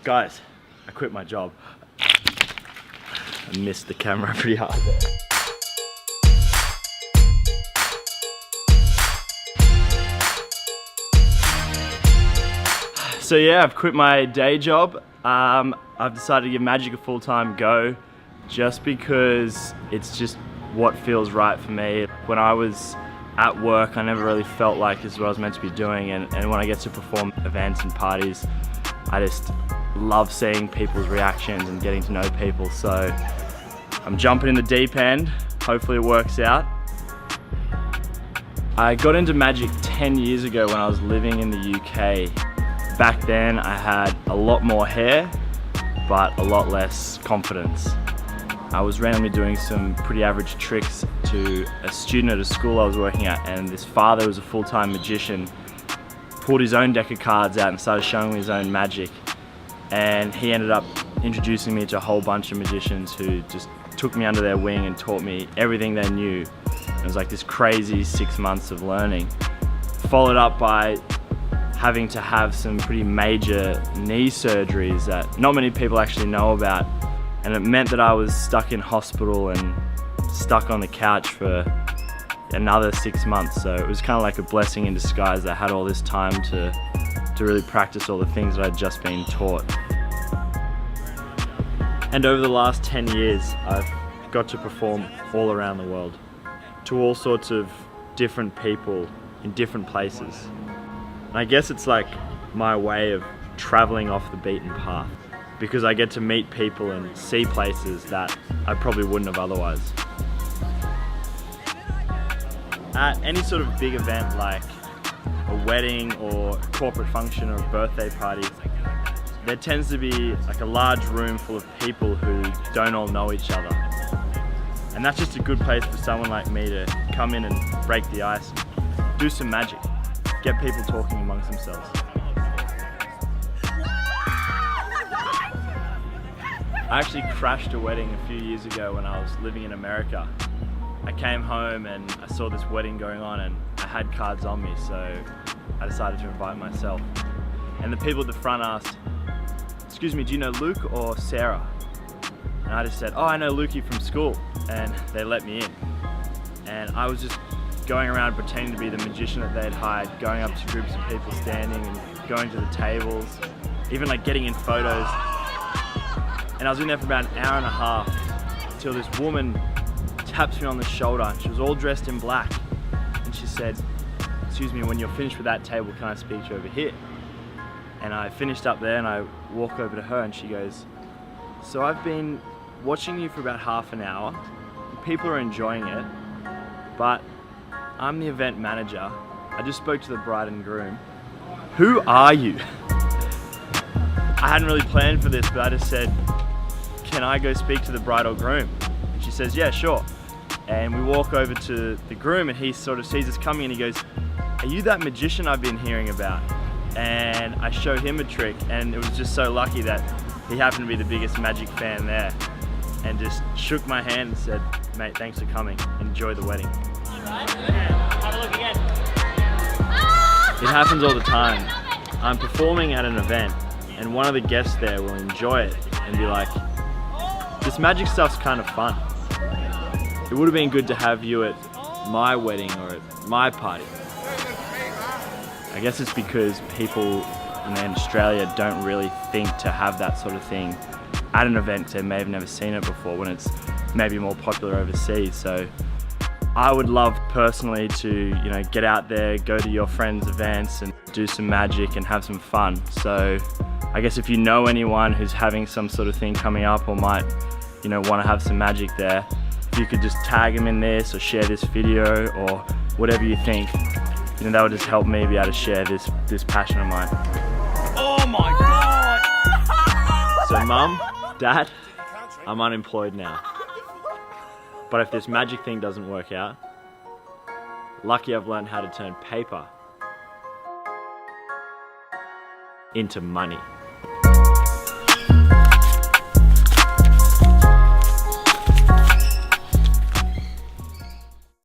Guys, I quit my job. I missed the camera pretty hard there. So yeah, I've quit my day job. I've decided to give magic a full-time go just because it's just what feels right for me. When I was at work, I never really felt like this is what I was meant to be doing, and when I get to perform events and parties, I just love seeing people's reactions and getting to know people. So I'm jumping in the deep end. Hopefully it works out. I got into magic 10 years ago when I was living in the UK. Back then I had a lot more hair, but a lot less confidence. I was randomly doing some pretty average tricks to a student at a school I was working at, and this father was a full-time magician, pulled his own deck of cards out and started showing me his own magic. And he ended up introducing me to a whole bunch of magicians who just took me under their wing and taught me everything they knew. It was like this crazy 6 months of learning, followed up by having to have some pretty major knee surgeries that not many people actually know about. And it meant that I was stuck in hospital and stuck on the couch for another 6 months. So it was kind of like a blessing in disguise that I had all this time to really practice all the things that I'd just been taught. And over the last 10 years, I've got to perform all around the world to all sorts of different people in different places. And I guess it's like my way of traveling off the beaten path, because I get to meet people and see places that I probably wouldn't have otherwise. At any sort of big event like a wedding or a corporate function or a birthday party, there tends to be like a large room full of people who don't all know each other. And that's just a good place for someone like me to come in and break the ice, do some magic, get people talking amongst themselves. I actually crashed a wedding a few years ago when I was living in America. I came home and I saw this wedding going on and I had cards on me, so I decided to invite myself. And the people at the front asked, "Excuse me, do you know Luke or Sarah?" And I just said, "Oh, I know Lukey from school," and they let me in. And I was just going around pretending to be the magician that they'd hired, going up to groups of people standing and going to the tables, even like getting in photos. And I was in there for about an hour and a half until this woman taps me on the shoulder. She was all dressed in black and she said, "Excuse me, when you're finished with that table, can I speak to you over here?" And I finished up there and I walk over to her and she goes, "So I've been watching you for about half an hour. People are enjoying it, but I'm the event manager. I just spoke to the bride and groom. Who are you?" I hadn't really planned for this, but I just said, "Can I go speak to the bride or groom?" And she says, "Yeah, sure." And we walk over to the groom and he sort of sees us coming and he goes, "Are you that magician I've been hearing about?" And I showed him a trick, and it was just so lucky that he happened to be the biggest magic fan there, and just shook my hand and said, "Mate, thanks for coming. Enjoy the wedding." Have a look again. It happens all the time. I'm performing at an event and one of the guests there will enjoy it and be like, "This magic stuff's kind of fun. It would have been good to have you at my wedding or at my party." I guess it's because people in Australia don't really think to have that sort of thing at an event. They may have never seen it before when it's maybe more popular overseas. So I would love personally to, get out there, go to your friends' events and do some magic and have some fun. So I guess if you know anyone who's having some sort of thing coming up or might, want to have some magic there, if you could just tag them in this or share this video or whatever you think, that would just help me be able to share this passion of mine. Oh my God! So Mum, Dad, I'm unemployed now. But if this magic thing doesn't work out, lucky I've learned how to turn paper into money.